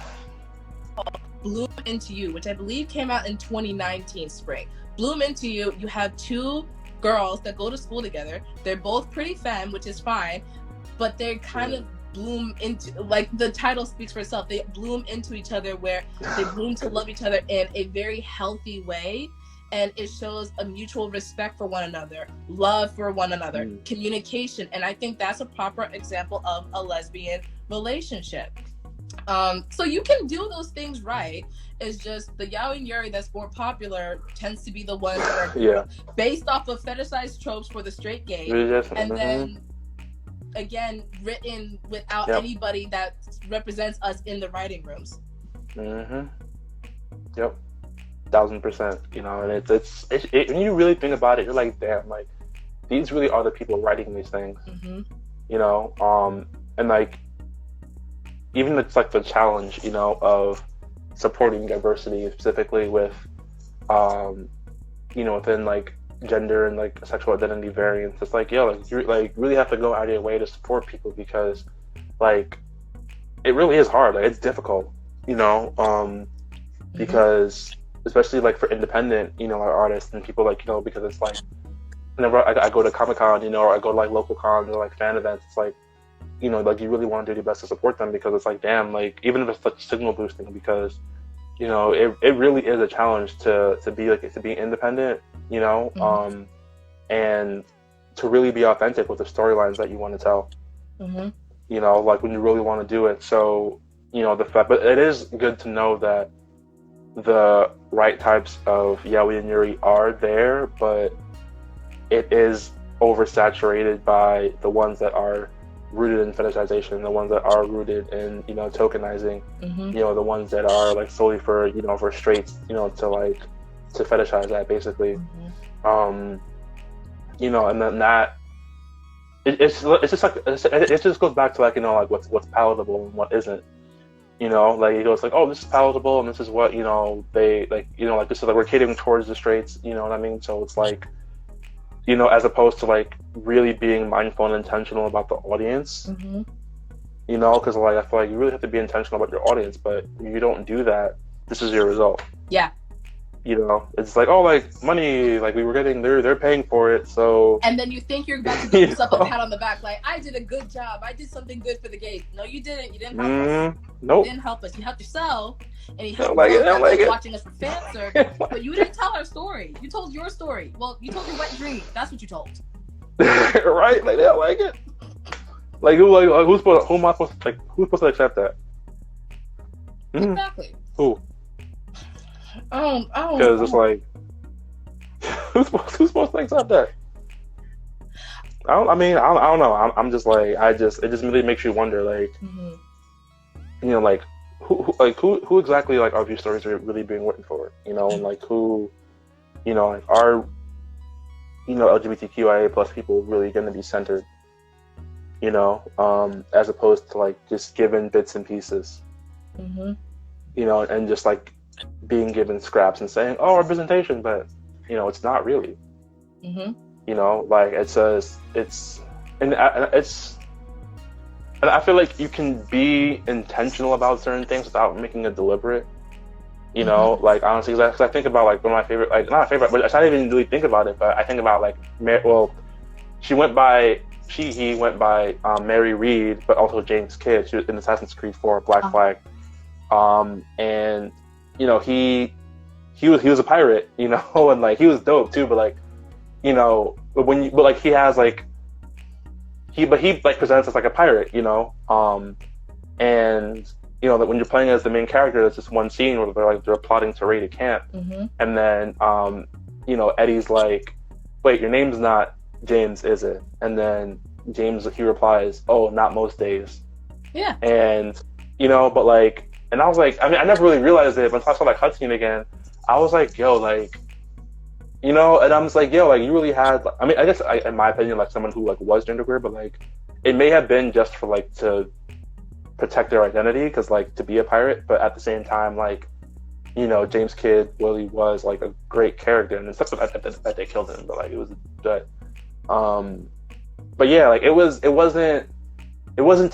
Bloom Into You, which I believe came out in 2019 spring. Bloom Into You, you have two girls that go to school together. They're both pretty femme, which is fine, but they're kind of bloom into, like the title speaks for itself, they bloom into each other, where they bloom to love each other in a very healthy way. and it shows a mutual respect for one another, love for one another, communication. And I think that's a proper example of a lesbian relationship. So you can do those things right. It's just the yaoi and yuri that's more popular tends to be the ones that are based off of fetishized tropes for the straight gay, and then again written without anybody that represents us in the writing rooms. Yep. 1000%. You know, and it's when you really think about it, you're like, damn, like these really are the people writing these things. You know, and like even it's like the challenge, you know, of supporting diversity specifically with, you know, within like gender and like sexual identity variants. It's like, yo, like you like really have to go out of your way to support people, because like it really is hard. Like it's difficult, you know, because especially like for independent, you know, like artists and people, like, you know, because it's like whenever I go to Comic-Con, you know, or I go to like local cons or like fan events, it's like, you know, like you really want to do your best to support them, because it's like, damn, like even if it's like signal boosting, because, you know, it really is a challenge to be independent, you know, and to really be authentic with the storylines that you want to tell, you know, like when you really want to do it. So, you know, but it is good to know that the right types of yaoi and yuri are there, but it is oversaturated by the ones that are rooted in fetishization, the ones that are rooted in, you know, tokenizing, you know, the ones that are like solely for, you know, for straights, you know, to fetishize that basically. You know, and then that it's just like it just goes back to like, you know, like what's palatable and what isn't. You know, like it goes like, oh, this is palatable and this is what, you know, they like, you know, like this is like we're catering towards the straights, you know what I mean? So it's like, you know, as opposed to like really being mindful and intentional about the audience, you know, because like I feel like you really have to be intentional about your audience, but if you don't do that, this is your result. Yeah. You know, it's like, oh, like money, like we were getting, they're paying for it, so. And then you think you're about to give yourself a pat on the back, like I did a good job, I did something good for the gays. No, you didn't. You didn't help us. Nope. You didn't help us. You helped yourself, and you helped us watching us for fan service. But you didn't tell our story. You told your story. Well, you told your wet dream. That's what you told. Right? Like they don't like it. Like who am I supposed to, like who's supposed to accept that? Exactly. Who? Oh. Because it's like, who's supposed to accept that? I don't know. I'm just like, it just really makes you wonder, like, you know, like who exactly like are these stories really being written for? You know, and like who, you know, like are, you know, LGBTQIA plus people really going to be centered? You know, as opposed to like just given bits and pieces. You know, and just like being given scraps and saying, oh, representation, but you know, it's not really. You know, like and I feel like you can be intentional about certain things without making it deliberate. You know, like honestly, because I think about like one of my favorite, like not my favorite, but I didn't even really think about it, but I think about like, he went by Mary Reed, but also James Kidd. She was in Assassin's Creed 4, Black Flag, and you know, he was a pirate, you know, and like he was dope too, but like, you know, but like he has like he like presents as like a pirate, you know, and you know that when you're playing as the main character, there's this one scene where they're plotting to raid a camp, and then you know, Eddie's like, wait, your name's not James, is it? And then he replies, oh, not most days. Yeah. And you know, but like. And I was like, I mean, I never really realized it, but until I saw like cutscene again, I was like, yo, like, you know, and I'm just like, yo, like, you really had, I mean, I guess, in my opinion, like, someone who, like, was genderqueer, but, like, it may have been just for, like, to protect their identity, because, like, to be a pirate, but at the same time, like, you know, James Kidd really was, like, a great character, and it's not that they killed him, but, like, it was, but yeah, like, it wasn't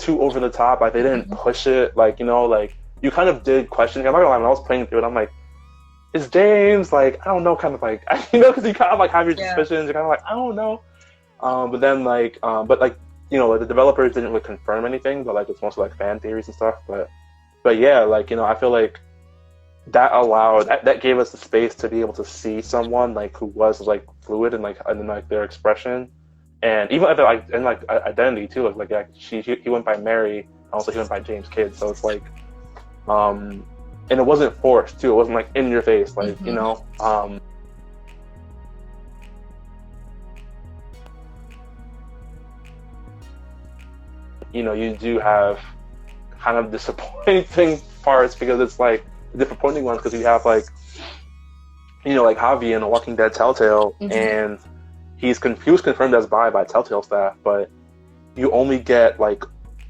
too over the top, like, they didn't push it, like, you know, like, you kind of did question. I'm not gonna lie, when I was playing through it, I'm like, is James, like, I don't know, kind of like, you know, because you kind of like have your suspicions. You're kind of like, I don't know. But then like, but like, you know, like the developers didn't really confirm anything, but like it's mostly like fan theories and stuff. But yeah, like, you know, I feel like that gave us the space to be able to see someone like who was like fluid and like their expression, and even like and like identity too. He went by Mary, also he went by James Kidd. So it's like, and it wasn't forced too. It wasn't like in your face, like you know. You know, you do have kind of disappointing parts because it's like disappointing ones because you have like, you know, like Javi in The Walking Dead Telltale, and he was confirmed as by Telltale staff, but you only get like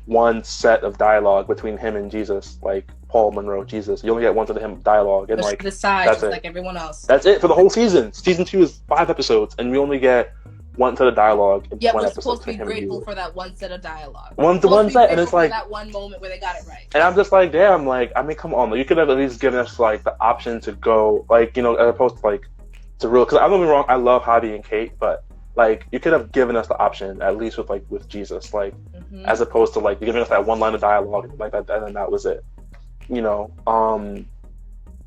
one set of dialogue between him and Jesus, like Paul Monroe, Jesus. You only get one set of him dialogue, and like the side, that's just it. like everyone else. That's it for the whole season. Season 2 is 5 episodes, and we only get one set of dialogue in one we're episode. Supposed to be grateful for that one set of dialogue. One set, and it's like that one moment where they got it right. And I'm just like, damn, like, I mean, come on, you could have at least given us like the option to go, like, you know, as opposed to like to real. Because I'm not wrong, I love Javi and Kate, but like, you could have given us the option at least with Jesus, like, as opposed to like giving us that one line of dialogue like that, and then that was it. You know,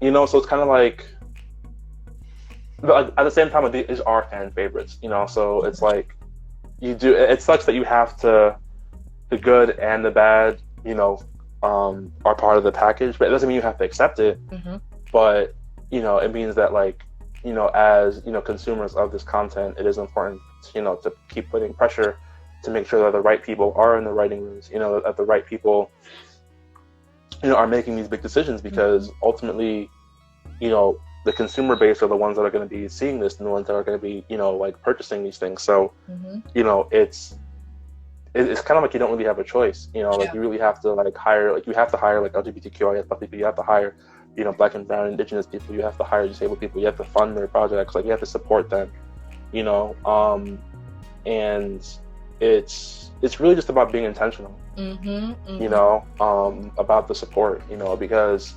so it's kind of like. But at the same time, these are fan favorites, you know. So it's like it sucks that you have to, the good and the bad, you know, are part of the package. But it doesn't mean you have to accept it. But you know, it means that like, you know, as you know, consumers of this content, it is important, you know, to keep putting pressure to make sure that the right people are in the writing rooms. You know, that the right people, you know, are making these big decisions because ultimately, you know. The consumer base are the ones that are going to be seeing this and the ones that are going to be, you know, like purchasing these things. So, you know, it's kind of like you don't really have a choice, you know, like you really have to like hire, like you have to hire like LGBTQIA people, you have to hire, you know, Black and Brown Indigenous people, you have to hire disabled people, you have to fund their projects, like you have to support them, you know, and it's really just about being intentional, you know, about the support, you know, because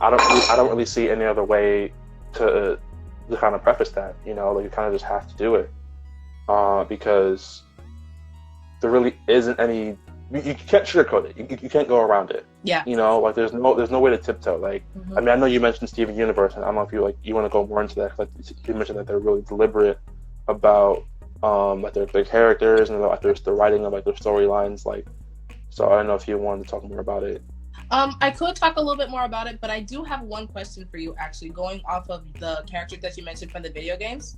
I don't really see any other way to kind of preface that, you know, like you kind of just have to do it, because there really isn't any. You can't sugarcoat it. You can't go around it. Yeah. You know, like there's no way to tiptoe. Like, I mean, I know you mentioned Steven Universe, and I don't know if you want to go more into that. Like you mentioned that they're really deliberate about like their characters and like the writing of like their storylines. Like, so I don't know if you wanted to talk more about it. I could talk a little bit more about it, but I do have one question for you, actually, going off of the characters that you mentioned from the video games.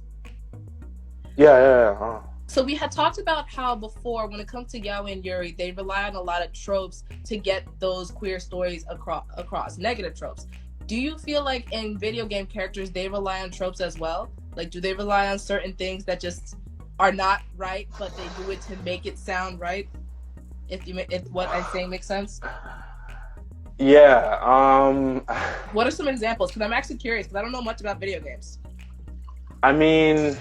Yeah. So we had talked about how before, when it comes to Yaoi and Yuri, they rely on a lot of tropes to get those queer stories across, negative tropes. Do you feel like in video game characters, they rely on tropes as well? Like, do they rely on certain things that just are not right, but they do it to make it sound right? If what I'm saying makes sense? Yeah. What are some examples? Because I'm actually curious, because I don't know much about video games. I mean,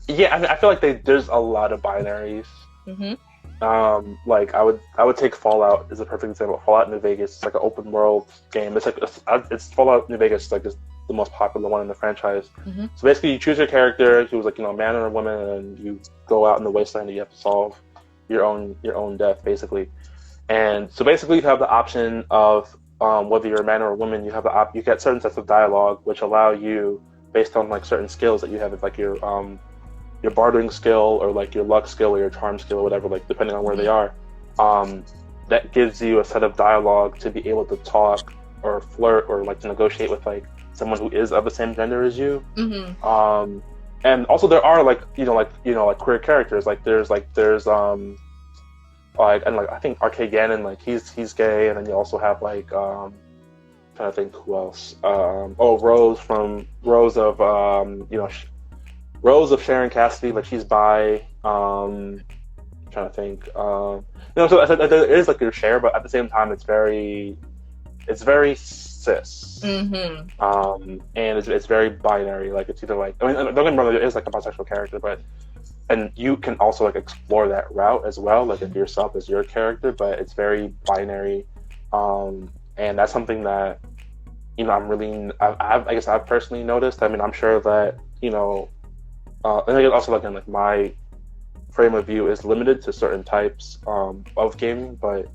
yeah. I mean, I feel like there's a lot of binaries. Like I would take Fallout as a perfect example. Fallout New Vegas is like an open world game. It's like it's Fallout New Vegas, like is the most popular one in the franchise. So basically, you choose your character who's like, you know, a man or a woman, and you go out in the wasteland and you have to solve your own death, basically. And so basically you have the option of whether you're a man or a woman, you get certain sets of dialogue which allow you, based on like certain skills that you have, it's like your bartering skill or like your luck skill or your charm skill or whatever, like depending on where they are, that gives you a set of dialogue to be able to talk or flirt or like to negotiate with like someone who is of the same gender as you. And also there are like queer characters, like there's I think Arcade Gannon, like he's gay, and then you also have like trying to think who else. Rose of Sharon Cassidy, like she's bi. Trying to think. So there is like your share, but at the same time it's very cis. And it's very binary. Like it's either like, I mean, don't get me wrong, there is like a bisexual character, and you can also like explore that route as well, like if yourself is your character, but it's very binary. And that's something that, you know, I guess I've personally noticed. I mean, I'm sure that, you know, and also like in like my frame of view is limited to certain types of gaming, but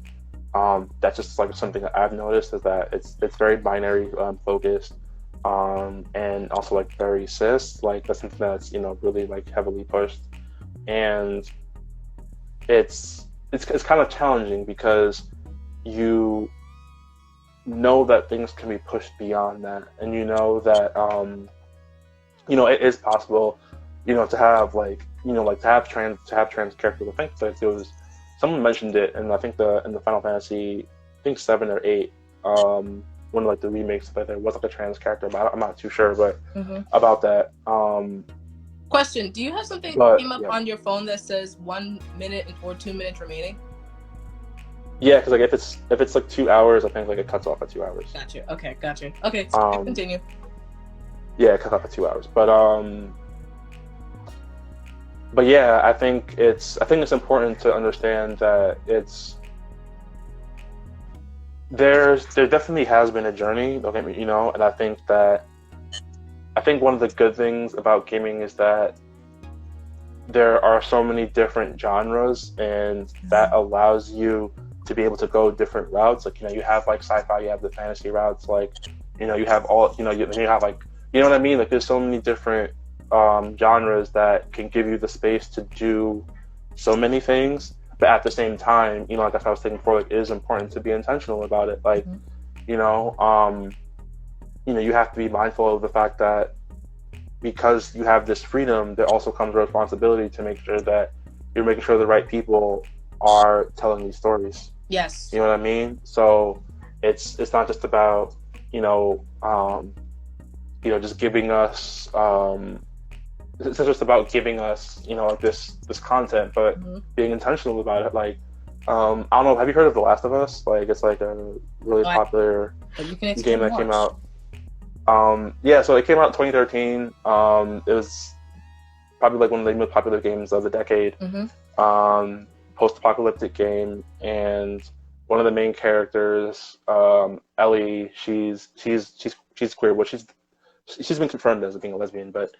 That's just like something that I've noticed, is that it's very binary focused, and also like very cis. Like that's something that's really like heavily pushed, and it's kind of challenging because you know that things can be pushed beyond that, and you know that it is possible, to have like like to have trans characters. I think that there was someone mentioned it, and I think in the Final Fantasy, I think 7 or 8, one of like the remakes, that there was like a trans character, but I'm not too sure, but about that. Question: do you have something that But came up yeah, on your phone that says 1 minute or 2 minutes remaining? yeah, because like if it's like 2 hours, I think like it cuts off at 2 hours. Gotcha. Okay, gotcha. Okay, continue. Yeah, it cuts off at 2 hours, but yeah, I think it's important to understand that there definitely has been a journey. Don't get me, and I think one of the good things about gaming is that there are so many different genres, and that allows you to be able to go different routes. Like, you have like sci-fi, you have the fantasy routes, like, you have all, you have like, what I mean? Like, there's so many different genres that can give you the space to do so many things. But at the same time, like I was saying before, like, it is important to be intentional about it. Like, you know, um, you have to be mindful of the fact that because you have this freedom, there also comes a responsibility to make sure that you're making sure the right people are telling these stories. Yes. You know what I mean? So it's not just about just giving us it's not just about giving us like this content, but being intentional about it. Like, I don't know, have you heard of The Last of Us? Like, it's like a really popular game that came out. Yeah, so it came out in 2013. It was probably like one of the most popular games of the decade. Post-apocalyptic game, and one of the main characters, Ellie, she's queer. Well, she's been confirmed as being a lesbian, but